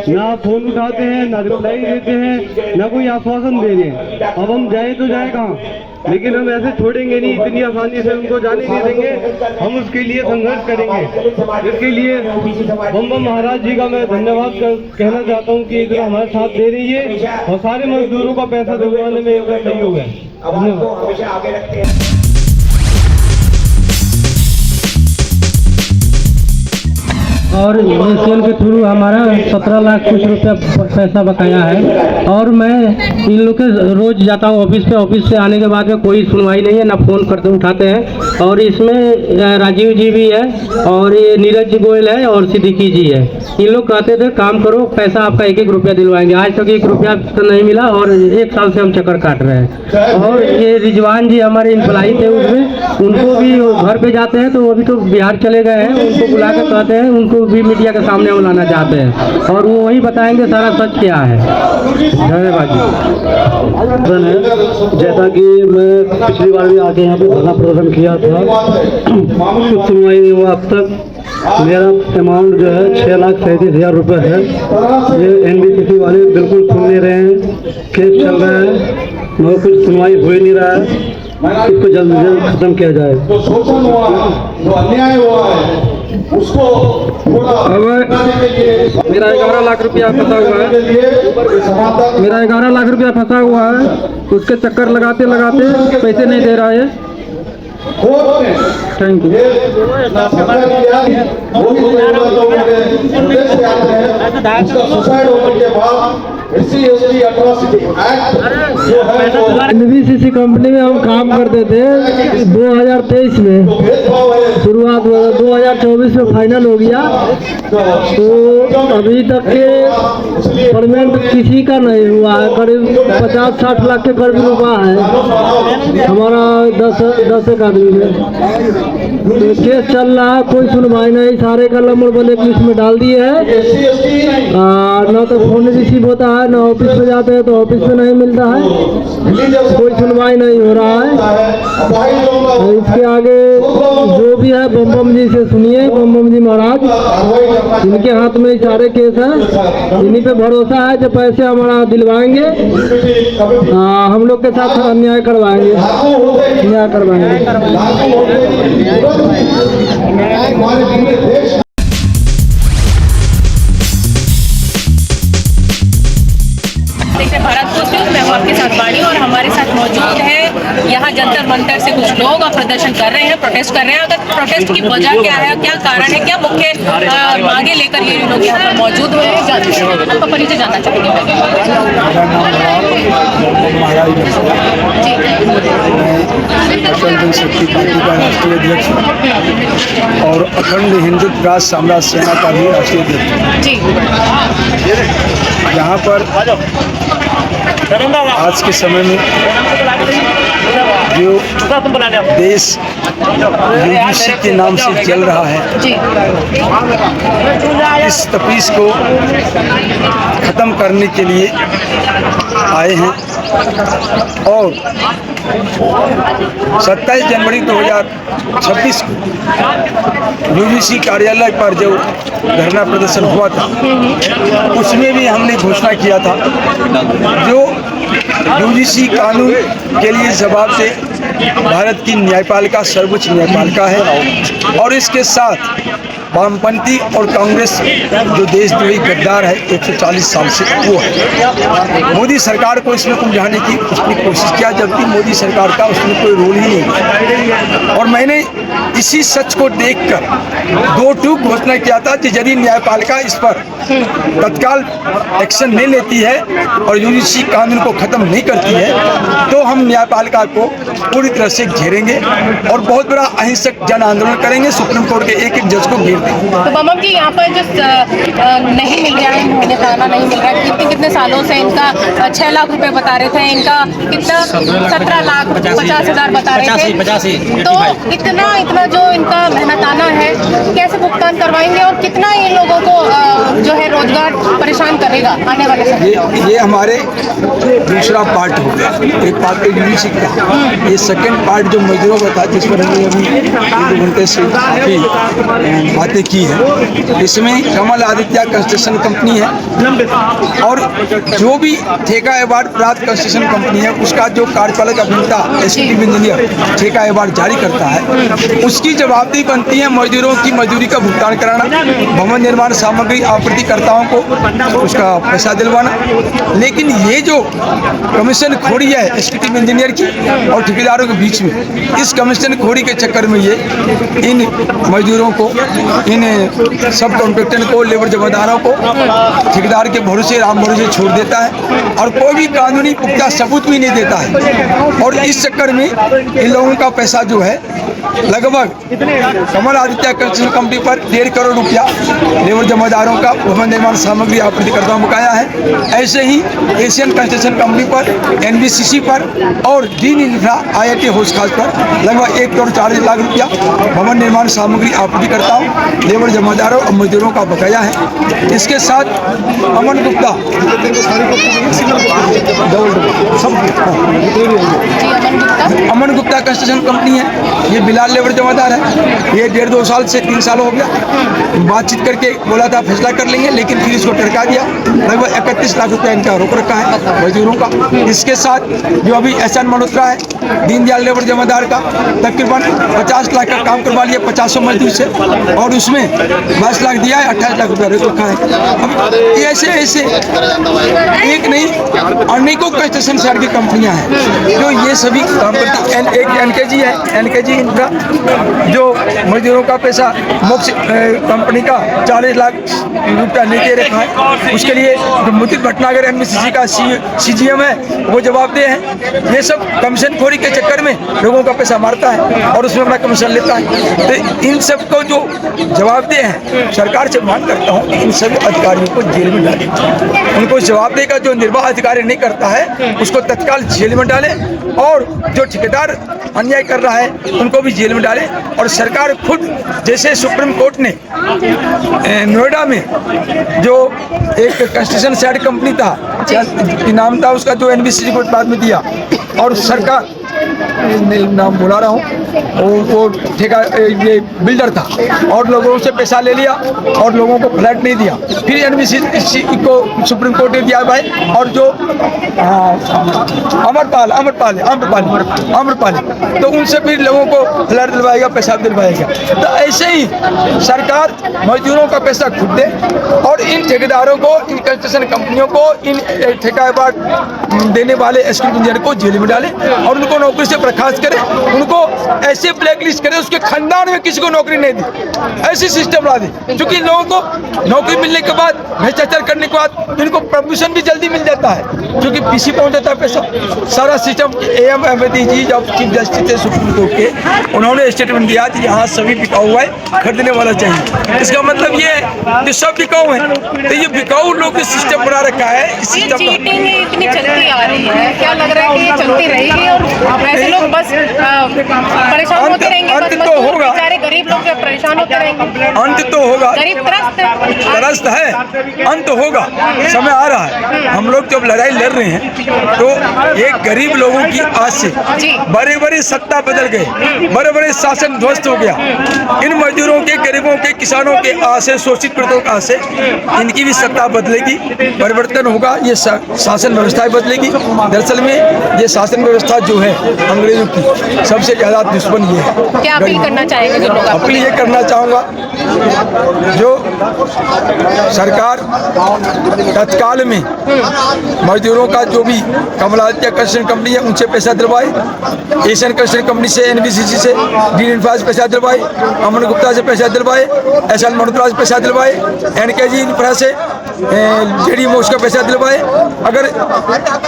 ना फोन उठाते हैं, ना रिप्लाई देते हैं, ना कोई आश्वासन दे रहे हैं। अब हम जाए तो जाए कहाँ, लेकिन हम ऐसे छोड़ेंगे नहीं, इतनी आसानी से उनको जाने नहीं देंगे। हम उसके लिए संघर्ष करेंगे। इसके लिए बम बम महाराज जी का मैं धन्यवाद कहना चाहता हूँ कि इतना हमारे साथ दे रही है और सारे मजदूरों का पैसा दिलवाने में इनका सहयोग है। धन्यवाद। और एशियन के थ्रू हमारा 17 लाख कुछ रुपया पैसा बकाया है। और मैं इन लोग के रोज जाता हूँ ऑफिस पे, ऑफिस से आने के बाद में कोई सुनवाई नहीं है, ना फोन करते उठाते हैं। और इसमें राजीव जी भी है और ये नीरज गोयल है और सिद्दीकी जी है। इन लोग कहते थे काम करो, पैसा आपका 1-1 रुपया दिलवाएंगे। आज तक 1 रुपया तो नहीं मिला और 1 साल से हम चक्कर काट रहे हैं। और ये रिजवान जी हमारे इम्प्लाई थे, उसमें उनको भी घर पे जाते हैं तो अभी तो बिहार चले गए हैं, उनको बुला कर कहते हैं, उनको भी मीडिया के सामने हम लाना चाहते हैं और वो वही बताएंगे सारा सच क्या है। धन्यवाद जी। जैसा कि मैं पिछली बार भी आके यहाँ पे धरना प्रदर्शन किया था, कुछ सुनवाई नहीं हुआ अब तक। मेरा अमाउंट जो है 6,37,000 रुपये है। ये NBCC वाले बिल्कुल सुन नहीं रहे हैं, केस चल रहा है मगर कुछ सुनवाई हो ही नहीं रहा है। इसको जल्द से जल्द खत्म किया जाए। जो शोषण हुआ, जो अन्याय हुआ है, उसको मेरा 11 लाख रुपया फंसा हुआ है, मेरा 11 लाख रुपया फंसा हुआ है। उसके चक्कर लगाते लगाते पैसे नहीं दे रहा है। Thank you. सुसाइड होने के बाद SC/ST एट्रॉसिटी एक्ट जो है NBCC कंपनी में हम काम करते थे 2023 में, शुरुआत 2024 में फाइनल हो गया। तो अभी तक के पेमेंट किसी का नहीं हुआ है। करीब 50-60 लाख के करीब रुपया है हमारा 10 एक आदमी में। तो केस चल रहा है, कोई सुनवाई नहीं। सारे का नंबर ब्लैक लिस्ट में डाल दिए है। ना तो फोन रिसीव होता है, ना ऑफिस में जाते हैं तो ऑफिस में नहीं मिलता है, कोई सुनवाई नहीं हो रहा है। तो इसके आगे जो भी है बम बम जी से सुनिए। बम बम जी महाराज, इनके हाथ में सारे केस हैं, इन्हीं पे भरोसा है जो पैसे हमारा दिलवाएंगे, हम लोग के साथ अन्याय करवाएंगे, न्याय करवाएंगे। भरतपुर से मैं आपके साथ बाड़ी और हमारे साथ मौजूद है यहाँ जंतर मंतर से कुछ लोग प्रदर्शन कर रहे हैं, प्रोटेस्ट कर रहे हैं। अगर प्रोटेस्ट की वजह क्या है, क्या कारण है, क्या मुख्य मांगे लेकर ये लोग यहाँ पर मौजूद हुए हैं, आपका परिचय जानना चाहेंगे। अटल जनशक्ति पार्टी का राष्ट्रीय अध्यक्ष और अखंड हिंदुत्व राष्ट्र साम्राज्य सेना का भी राष्ट्रीय अध्यक्ष। यहाँ पर आज के समय में जो देश UGC के नाम से चल रहा है, इस तपीस को खत्म करने के लिए आए हैं। और 27 जनवरी 2026 को UGC कार्यालय पर जो धरना प्रदर्शन हुआ था, उसमें भी हमने घोषणा किया था जो UGC कानून के लिए जवाब दे भारत की न्यायपालिका सर्वोच्च न्यायपालिका है। और इसके साथ वामपंथी और कांग्रेस जो देशद्रोही गद्दार है 140 साल से, वो है। मोदी सरकार को इसमें उलझाने की उसने कोशिश किया, जबकि मोदी सरकार का उसमें कोई रोल ही नहीं। और मैंने इसी सच को देखकर 2 टूक घोषणा किया था कि यदि न्यायपालिका इस पर तत्काल एक्शन नहीं लेती है और UGC कानून को खत्म नहीं करती है तो हम न्यायपालिका को पूरी तरह से घेरेंगे और बहुत बड़ा अहिंसक जन आंदोलन करेंगे। सुप्रीम कोर्ट के एक जज को घेर देंगे। तो बमम जी, यहाँ पर जो नहीं मिल रहा है, इन्होंने खाना नहीं मिल रहा है, कितने सालों से इनका 6 लाख रुपए बता रहे थे, इनका कितना 17 लाख 50 हज़ार बता रहे थे। तो इतना इतना जो इनका मेहनताना है कैसे भुगतान करवाएंगे और कितना इन लोगों को जो है रोजगार परेशान करेगा आने वाले समय? ये हमारे दूसरा पार्ट हो गया। एक पार्ट यूनिसी का, ये सेकंड पार्ट जो मजदूरों का था जिस पर हमने अभी 2 घंटे से काफ़ी बातें की है। इसमें कमल आदित्य कंस्ट्रक्शन कंपनी है और जो भी ठेका अवार्ड प्राप्त कंस्ट्रक्शन कंपनी है उसका जो कार्यपालक अभियंता एग्जीक्यूटिव इंजीनियर ठेका अवार्ड जारी करता है उसकी जवाबदेही बनती है मजदूरों की मजदूरी का भुगतान कराना, भवन निर्माण सामग्री आपूर्तिकर्ताओं को उसका पैसा दिलवाना। लेकिन ये जो कमीशन खोरी है एग्जीक्यूटिव इंजीनियर की और ठेकेदारों के बीच में, इस कमीशन खोरी के चक्कर में ये इन मजदूरों को, इन सब कॉन्ट्रैक्टर को, लेबर जमादारों को ठेकेदार के भरोसे राम भरोसे छोड़ देता है और कोई भी कानूनी पुख्ता सबूत भी नहीं देता है। और इस चक्कर में इन लोगों का पैसा जो है लगभग कमल आदित्य कंस्ट्रक्शन कंपनी पर 1.5 करोड़ रुपया लेबर जमादारों का भवन निर्माण सामग्री आपूर्तिकर्ताओं को बकाया है। ऐसे ही एशियन कंस्ट्रक्शन कंपनी पर, NBCC पर और डीन इंफ्रा IIT हाउस खास पर लगभग 1 करोड़ 40 लाख रुपया भवन निर्माण सामग्री आपूर्तिकर्ताओं, लेबर जमादारों और मजदूरों का बकाया है। इसके साथ अमन गुप्ता अमन गुप्ता कंस्ट्रक्शन कंपनी है, ये बिलाल लेबर जमादार है। ये 1.5-2 साल से 3 साल हो गया, बातचीत करके बोला था फैसला कर लेंगे, लेकिन फिर इसको टरका दिया। लगभग 31 लाख रुपया इनका रोक रखा है मजदूरों का। इसके साथ जो अभी एहसान मल्होत्रा है दीनदयाल लेबर जमादार का, तकरीबन 50 लाख का काम करवा लिया 500 मजदूर से और उसमें 22 लाख दिया है, 28 लाख रुपया रोक रखा है। अब ऐसे ऐसे एक नहीं अनेकों कंस्ट्रक्शन साइड की कंपनियां हैं जो ये सभी काम करती हैं। एक NKG है, NKG इंफ्रा जो मजदूरों का पैसा मुख्य कंपनी का 40 लाख रुपया नहीं दे रखा है, उसके लिए जो मुदित भटनागर NBCC का CGM है वो जवाबदेह है। ये सब कमीशन खोरी के चक्कर में लोगों का पैसा मारता है और उसमें अपना कमीशन लेता है। तो इन सब को जो जवाबदेह है सरकार से मांग करता हूँ इन सभी अधिकारियों को जेल में डालें। उनको जवाबदेही का जो निर्वाह अधिकारी नहीं करता है उसको तत्काल जेल में डालें और जो ठेकेदार अन्याय कर रहा है उनको भी जेल में डालें। और सरकार खुद, जैसे सुप्रीम कोर्ट ने नोएडा में जो एक कंस्ट्रक्शन साइड कंपनी था, क्या नाम था उसका, जो NBCC को बाद में दिया और सरकार नाम बुला रहा हूँ, वो ठेका ये बिल्डर था और लोगों से पैसा ले लिया और लोगों को फ्लैट नहीं दिया। फिर NBCC को सुप्रीम कोर्ट ने दिया भाई, और जो अमरपाल तो उनसे फिर लोगों को फ्लैट दिलवाएगा, पैसा दिलवाएगा। तो ऐसे ही सरकार मजदूरों का पैसा खुद दे और इन ठेकेदारों को, इन कंस्ट्रक्शन कंपनियों को, इन ठेका अवार्ड देने वाले एग्जीक्यूटिव इंजीनियर को जेल में डाले और उनको नौकरी से बर्खास्त करे, उनको ऐसे ब्लैकलिस्ट करे उसके खानदान में किसी को नौकरी नहीं दी, ऐसी सिस्टम ला दे। क्योंकि लोगों को नौकरी मिलने के बाद, भ्रष्टाचार करने के बाद इनको प्रमोशन भी जल्दी मिल जाता है क्योंकि PC पहुंच जाता है पैसा। सारा सिस्टम AM अहमदी जी जब चीफ जस्टिस थे सुप्रीम कोर्ट के, उन्होंने स्टेटमेंट दिया कि यहाँ सभी बिकाऊ हुआ है, खरीदने वाला चाहिए। इसका मतलब ये है कि सब बिकाऊ है, तो ये बिकाऊ लोग सिस्टम बना रखा है। इस सिस्टम चीटिंग इतनी चलती आ रही है, क्या लग रहा है कि ये चलती रहेगी और ऐसे लोग बस परेशान होते रहेंगे? अंत तो होगा, बेचारे गरीब लोग जब परेशान होते रहेंगे, अंत तो होगा। गरीब त्रस्त है, अंत होगा, समय आ रहा है। हम लोग जब लड़ाई लड़ रहे हैं तो एक गरीब लोगों की आस से बड़े बड़े सत्ता बदल गए, बड़े बड़े शासन ध्वस्त हो गया। इन मजदूरों के, गरीबों के, किसानों के आस से, शोषित पीड़ितों के आस से इनकी भी सत्ता बदलेगी, परिवर्तन होगा, ये शासन व्यवस्था बदलेगी। दरअसल में ये शासन व्यवस्था जो है अंग्रेजों की सबसे ज्यादा दुश्मन ये है। क्या अपील करना चाहेंगे जो लोग? अपील ये करना चाहूँगा जो सरकार तत्काल में मजदूरों का जो भी कमल आदित्य कंस्ट्रक्शन कंपनी है उनसे पैसा दिलवाए, एशियन कंस्ट्रक्शन कंपनी से, NBCC से, डीन इंफ्रा से पैसा दिलवाए, अमन गुप्ता से पैसा दिलवाए, एहसान मल्होत्रा से पैसा दिलवाए, NKG इंफ्रा से JDM उसका पैसा दिलवाए। अगर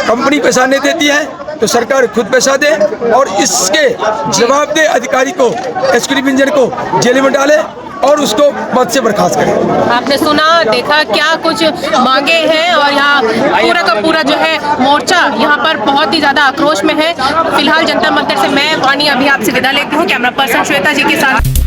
कंपनी पैसा नहीं देती है तो सरकार खुद पैसा दे और इसके जवाबदेह अधिकारी को, एग्जीक्यूटिव इंजीनियर को जेल में डाले और उसको पद से बर्खास्त करें। आपने सुना, देखा क्या कुछ मांगे हैं और यहाँ पूरा का पूरा जो है मोर्चा यहाँ पर बहुत ही ज्यादा आक्रोश में है। फिलहाल जंतर मंतर से मैं वाणी अभी आपसे विदा लेती हूँ। कैमरा पर्सन श्वेता जी के साथ।